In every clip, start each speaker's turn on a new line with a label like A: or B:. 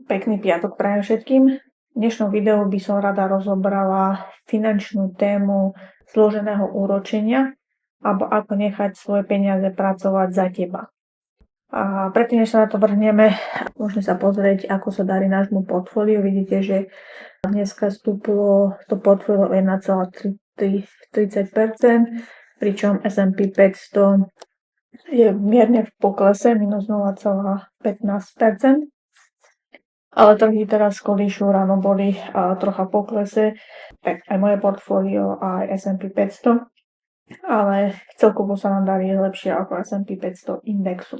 A: Pekný piatok prajem všetkým. V dnešnom videu by som rada rozobrala finančnú tému zloženého úročenia alebo ako nechať svoje peniaze pracovať za teba. A predtým, než sa na to vrhneme, môžeme sa pozrieť, ako sa darí nášmu portfóliu. Vidíte, že dneska stúplo to portfólio 1,30%, pričom S&P 500 je mierne v poklese, minus 0,15%. Ale trhy teraz kolíšu, ráno boli trocha poklese, tak aj moje portfólio, aj S&P 500, ale celkovo sa nám darí lepšie ako S&P 500 indexu.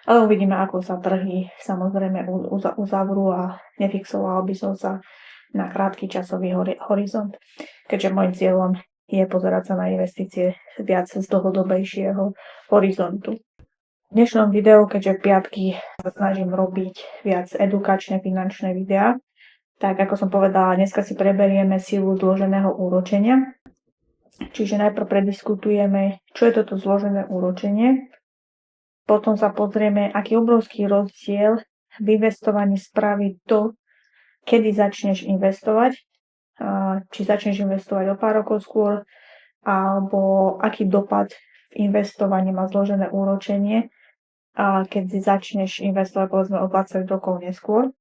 A: Ale uvidíme, ako sa trhy samozrejme uzavrú a nefixoval by som sa na krátky časový horizont, keďže môjim cieľom je pozerať sa na investície viac z dlhodobejšieho horizontu. V dnešnom videu, keďže v piatky sa snažím robiť viac edukačné finančné videá, tak ako som povedala, dneska si preberieme silu zloženého úročenia. Čiže najprv prediskutujeme, čo je toto zložené úročenie. Potom sa pozrieme, aký obrovský rozdiel v investovaní spraví to, kedy začneš investovať. Či začneš investovať o pár rokov skôr, alebo aký dopad v investovaní má zložené úročenie, keď si začneš investovať povedzme o 20 rokov neskôr.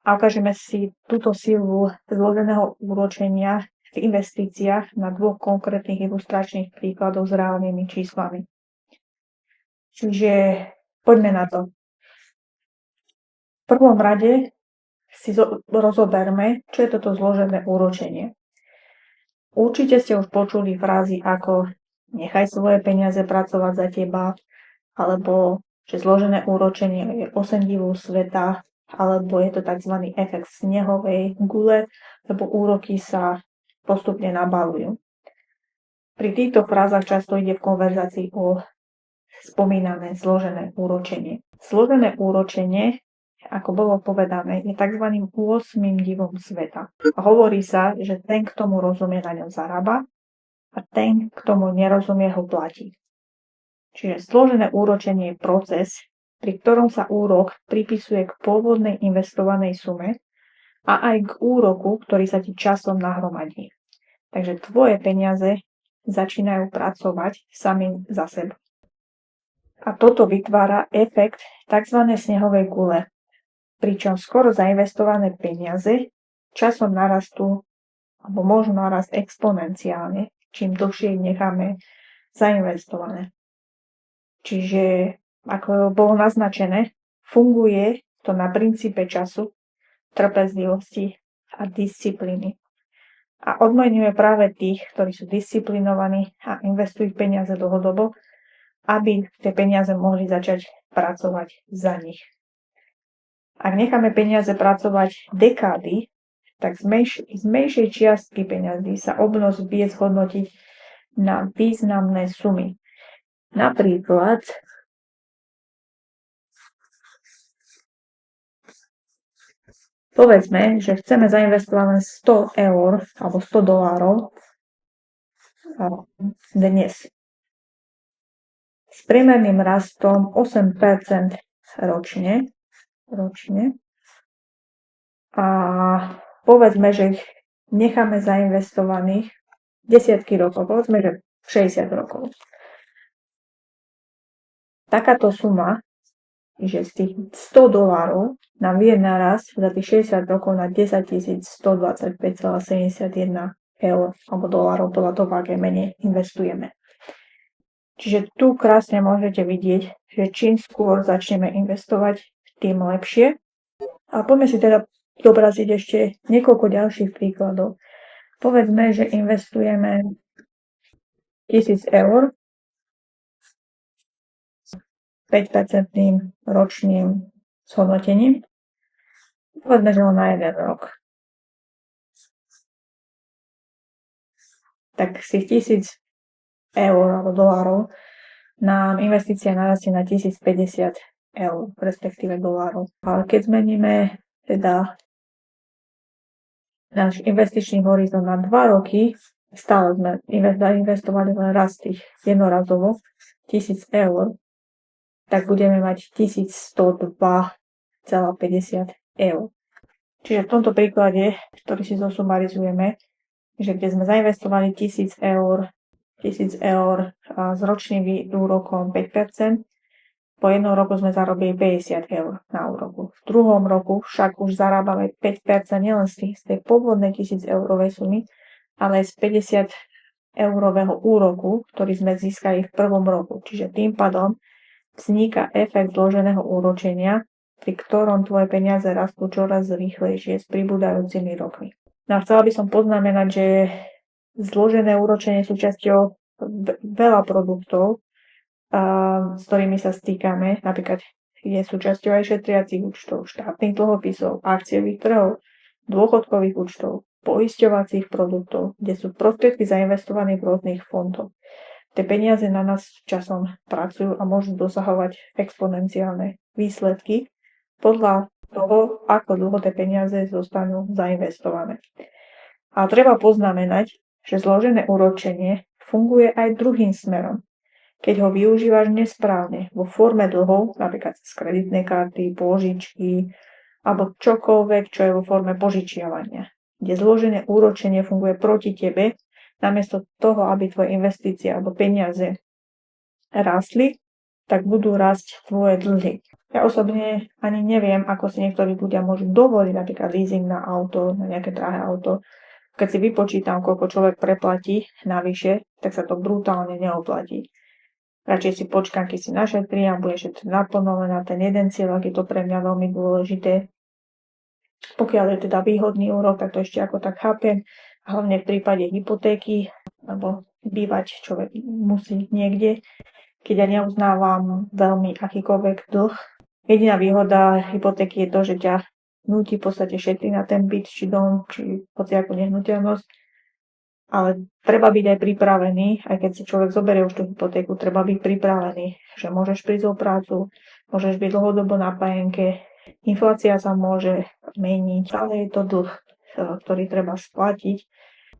A: A ukážeme si túto silu zloženého úročenia v investíciách na dvoch konkrétnych ilustračných príkladoch s reálnymi číslami. Čiže poďme na to. V prvom rade si rozoberme, čo je toto zložené úročenie. Určite ste už počuli frázy ako nechaj svoje peniaze pracovať za teba, alebo že zložené úročenie je osemdivou sveta, alebo je to tzv. Efekt snehovej gule, lebo úroky sa postupne nabalujú. Pri týchto frázach často ide v konverzácii o spomínané zložené úročenie. Zložené úročenie, ako bolo povedané, je tzv. 8. divom sveta. A hovorí sa, že ten, k tomu rozumie, na ňom zarába a ten, k tomu nerozumie, ho platí. Čiže zložené úročenie je proces, pri ktorom sa úrok pripisuje k pôvodnej investovanej sume a aj k úroku, ktorý sa ti časom nahromadí. Takže tvoje peniaze začínajú pracovať sami za seba. A toto vytvára efekt tzv. Snehovej gule, pričom skoro zainvestované peniaze časom narastú alebo môžu narásť exponenciálne, čím dlhšie ich necháme zainvestované. Čiže, ako bolo naznačené, funguje to na princípe času, trpezlivosti a disciplíny. A odmeňuje práve tých, ktorí sú disciplinovaní a investujú peniaze dlhodobo, aby tie peniaze mohli začať pracovať za nich. Ak necháme peniaze pracovať dekády, tak z menšej čiastky peňazí sa obnos vie zhodnotiť na významné sumy. Napríklad povedzme, že chceme zainvestovať len 100 eur alebo 100 dolárov dnes. S priemerným rastom 8% ročne. A povedzme, že ich necháme zainvestovaných desiatky rokov, povedzme, že 60 rokov. Takáto suma, že z tých 100 dolárov nám vie narásť za tých 60 rokov na 10 125,71 eur alebo dolárov, podľa toho, aké menej investujeme. Čiže tu krásne môžete vidieť, že čím skôr začneme investovať, tým lepšie. A poďme si teda zobraziť ešte niekoľko ďalších príkladov. Povedzme, že investujeme 1000 eur 5% ročným zhodnotením. Povedzme, že len na 1 rok. Tak z tých 1000 eur alebo dolárov nám investícia narastie na 1050 eur, respektíve dolárov. Ale keď zmeníme teda náš investičný horizont na 2 roky, stále sme investovali len raz tých jednorazovo 1000 eur, tak budeme mať 1102 eur. Čiže v tomto príklade, ktorý si zosumarizujeme, že kde sme zainvestovali 1000 eur s ročným úrokom 5%, po jednom roku sme zarobili 50 eur na úroku. V druhom roku však už zarábame 5% nielen z tej pôvodnej 1000 eurovej sumy, ale aj z 50 eurového úroku, ktorý sme získali v prvom roku. Čiže tým pádom vzniká efekt zloženého úročenia, pri ktorom tvoje peniaze rastú čoraz rýchlejšie s pribúdajúcimi rokmi. No a chcela by som poznamenať, že zložené úročenie sú súčasťou veľa produktov, s ktorými sa stýkame. Napríklad je súčasťou aj šetriacich účtov, štátnych dlhopisov, akciových trhov, dôchodkových účtov, poisťovacích produktov, kde sú prostriedky zainvestované v rôznych fondoch. Tie peniaze na nás časom pracujú a môžu dosahovať exponenciálne výsledky podľa toho, ako dlho tie peniaze zostanú zainvestované. A treba poznamenať, že zložené úročenie funguje aj druhým smerom. Keď ho využívaš nesprávne vo forme dlhov, napríklad cez kreditné karty, pôžičky alebo čokoľvek, čo je vo forme požičiavania, kde zložené úročenie funguje proti tebe, namiesto toho, aby tvoje investície alebo peniaze rástli, tak budú rásť tvoje dlhy. Ja osobne ani neviem, ako si niektorí ľudia môžu dovoliť napríklad leasing na auto, na nejaké drahé auto. Keď si vypočítam, koľko človek preplatí navyše, tak sa to brutálne neoplatí. Radšej si počkám, keď si našetrí a bude šetriť naplno len na ten jeden cieľ, ak je to pre mňa veľmi dôležité. Pokiaľ je teda výhodný úrok, tak to ešte ako tak chápem. Hlavne v prípade hypotéky, lebo bývať človek musí niekde, keď ja neuznávam veľmi akýkoľvek dlh. Jediná výhoda hypotéky je to, že ťa núti v podstate šetriť na ten byt, či dom, či hociakú nehnuteľnosť. Ale treba byť aj pripravený, aj keď si človek zoberie už tú hypotéku, treba byť pripravený, že môžeš prísť o prácu, môžeš byť dlhodobo na pájenke, inflácia sa môže meniť, ale je to dlh, ktorý treba splatiť,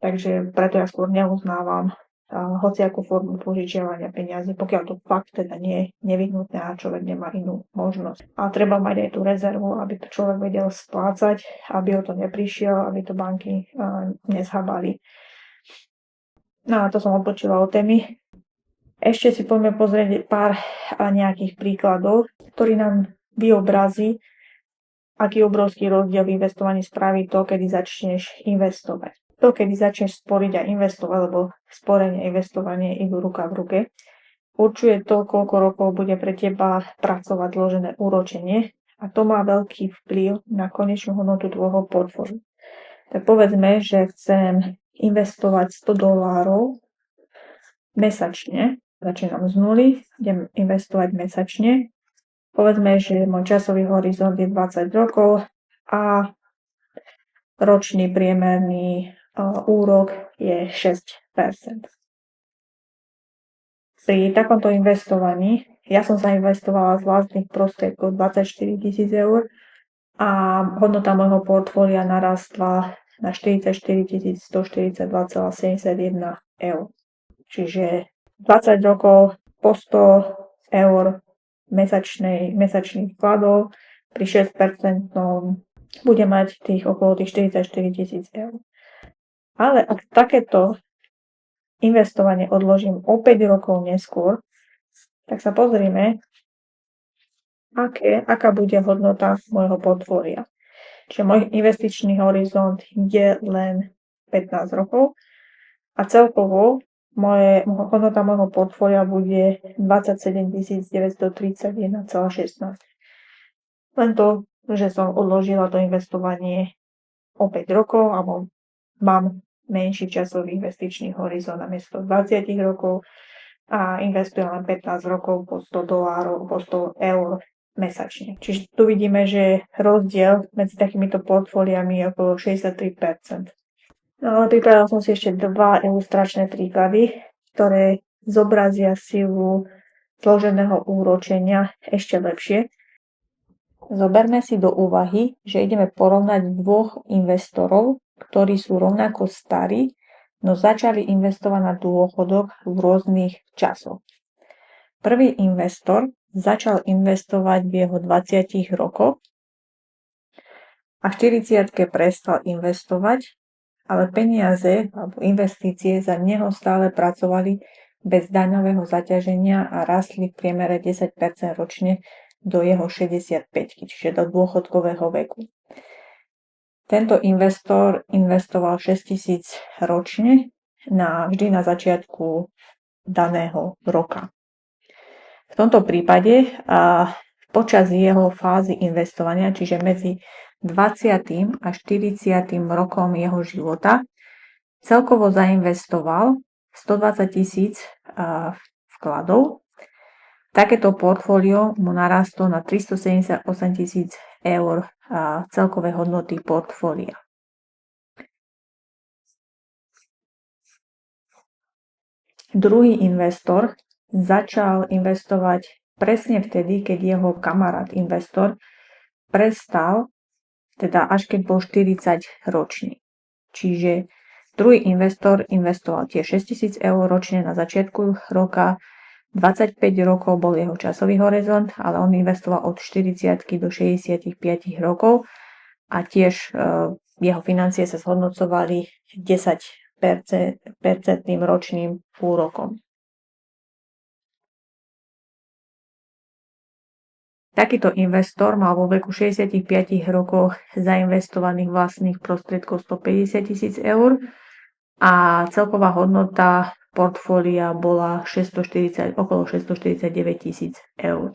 A: takže preto ja skôr neuznávam hociakú formu požičiavania peniazy, pokiaľ to fakt teda nie je nevyhnutné a človek nemá inú možnosť. A treba mať aj tú rezervu, aby to človek vedel splácať, aby o to neprišiel, aby to banky nezhabali. No a to som odpočila od témy. Ešte si poďme pozrieť pár nejakých príkladov, ktorý nám vyobrazí, aký obrovský rozdiel v investovaní spraví to, kedy začneš investovať. To, kedy začneš sporiť a investovať, lebo sporenie a investovanie idú ruka v ruke, určuje to, koľko rokov bude pre teba pracovať zložené úročenie a to má veľký vplyv na konečnú hodnotu tvojho portfólia. Tak povedzme, že chcem investovať $100 mesačne. Začínam z nuly, idem investovať mesačne. Povedzme, že môj časový horizont je 20 rokov a ročný priemerný úrok je 6%. Pri takomto investovaní, ja som zainvestovala z vlastných prostriedkov 24 000 eur a hodnota môjho portfólia narastla na 44 142,71 eur. Čiže 20 rokov po 100 eur mesačných vkladov pri 6% bude mať okolo tých 44 000 eur. Ale ak takéto investovanie odložím o 5 rokov neskôr, tak sa pozrime, aká bude hodnota môjho portfólia. Čiže môj investičný horizont je len 15 rokov a celkovo hodnota môjho portfólia bude 27 931,16. Len to, že som odložila to investovanie o 5 rokov alebo mám menší časový investičný horizont namiesto 20 rokov a investujem len 15 rokov po $100, po 100 eur mesačne. Čiže tu vidíme, že rozdiel medzi takýmito portfóliami je okolo 63%. No ale pripravila som si ešte dva ilustračné príklady, ktoré zobrazia silu zloženého úročenia ešte lepšie. Zoberme si do úvahy, že ideme porovnať dvoch investorov, ktorí sú rovnako starí, no začali investovať na dôchodok v rôznych časoch. Prvý investor začal investovať v jeho 20 rokoch a v 40-ke prestal investovať, ale peniaze alebo investície za neho stále pracovali bez daňového zaťaženia a rastli v priemere 10% ročne do jeho 65, čiže do dôchodkového veku. Tento investor investoval 6 000 ročne vždy na začiatku daného roka. V tomto prípade počas jeho fázy investovania, čiže medzi 20. a 40. rokom jeho života, celkovo zainvestoval 120 000 vkladov. Takéto portfólio mu narastlo na 378 000 eur celkové hodnoty portfólia. Druhý investor začal investovať presne vtedy, keď jeho kamarát investor prestal, teda až keď bol 40 ročný. Čiže druhý investor investoval tie 6 000 eur ročne na začiatku roka, 25 rokov bol jeho časový horizont, ale on investoval od 40 do 65 rokov a tiež jeho financie sa zhodnocovali 10% ročným úrokom. Takýto investor mal vo veku 65 rokov zainvestovaných vlastných prostriedkov 150 000 eur a celková hodnota portfólia bola okolo 649 000 eur.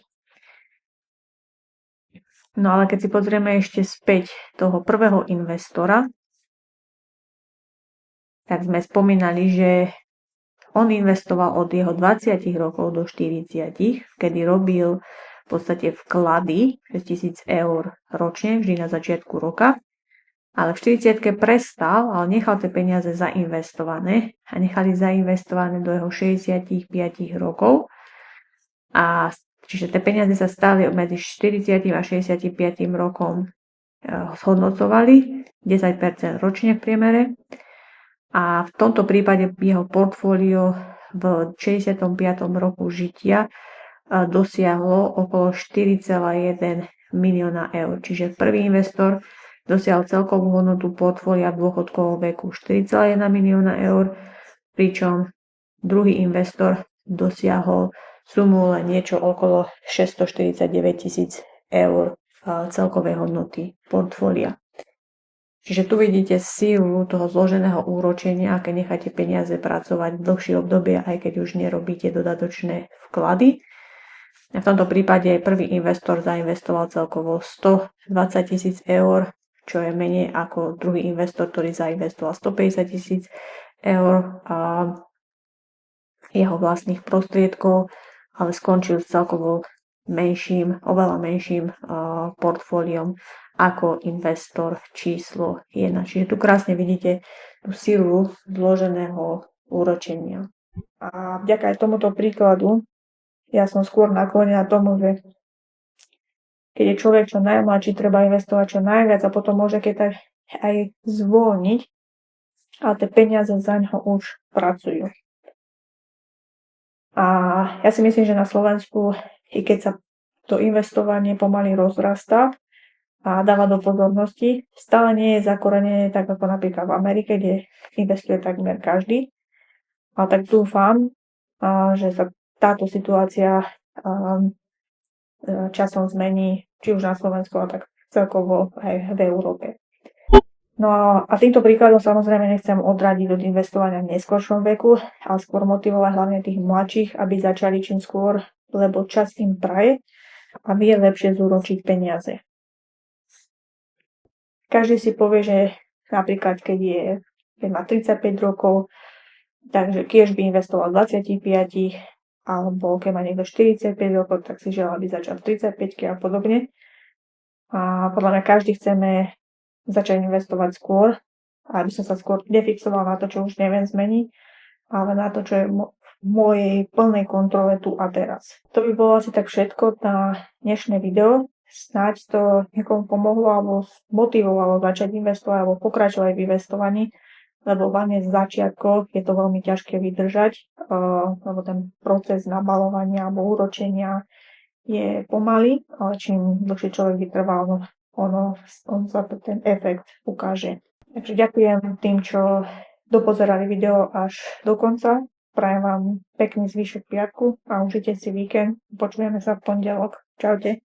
A: No ale keď si pozrieme ešte späť toho prvého investora, tak sme spomínali, že on investoval od jeho 20 rokov do 40, kedy robil v podstate vklady 6 000 eur ročne, vždy na začiatku roka. Ale v 40-ke prestal, ale nechal tie peniaze zainvestované a nechali zainvestované do jeho 65 rokov. A čiže tie peniaze sa stali medzi 40 a 65 rokom zhodnocovali 10% ročne v priemere. A v tomto prípade jeho portfólio v 65. roku žitia dosiahlo okolo 4,1 milióna eur. Čiže prvý investor dosiahol celkovú hodnotu portfólia v dôchodkovom veku 4,1 milióna eur, pričom druhý investor dosiahol sumu len niečo okolo 649 000 eur celkovej hodnoty portfólia. Čiže tu vidíte sílu toho zloženého úročenia, keď necháte peniaze pracovať v dlhšie obdobie, aj keď už nerobíte dodatočné vklady. V tomto prípade prvý investor zainvestoval celkovo 120 000 eur, čo je menej ako druhý investor, ktorý zainvestoval 150 000 eur jeho vlastných prostriedkov, ale skončil s celkovo oveľa menším portfóliom ako investor číslo 1. Čiže tu krásne vidíte tú silu zloženého úročenia. A vďaka aj tomuto príkladu ja som skôr naklonená tomu, že keď je človek čo najmladší, treba investovať čo najviac a potom môže keď tak aj zvolniť, ale tie peniaze za ňo už pracujú. A ja si myslím, že na Slovensku, i keď sa to investovanie pomaly rozrastá a dáva do pozornosti, stále nie je zakorenené tak ako napríklad v Amerike, kde investuje takmer každý. A tak dúfam, že sa táto situácia časom zmení, či už na Slovensku, ale tak celkovo aj v Európe. No a týmto príkladom samozrejme nechcem odradiť od investovania v neskoršom veku, ale skôr motivovať hlavne tých mladších, aby začali čím skôr, lebo čas im praje a vie lepšie zúročiť peniaze. Každý si povie, že napríklad keď má 35 rokov, takže keď by investoval 25, alebo keď má niekto 45 rokov, tak si želá, aby začal 35 a podobne. A podľa mňa každý chceme začať investovať skôr, aby som sa skôr nefixoval na to, čo už neviem zmeniť, ale na to, čo je v mojej plnej kontrole tu a teraz. To by bolo asi tak všetko na dnešné video. Snáď to niekomu pomohlo alebo motivovalo začať investovať alebo pokračovať v investovaní, lebo hlavne z začiatkoch je to veľmi ťažké vydržať, lebo ten proces nabalovania alebo úročenia je pomalý, ale čím dlhšie človek vytrval, on sa ten efekt ukáže. Takže ďakujem tým, čo dopozerali video až do konca. Prajem vám pekný zvyšok piatku a užite si víkend. Počujeme sa v pondelok. Čaute.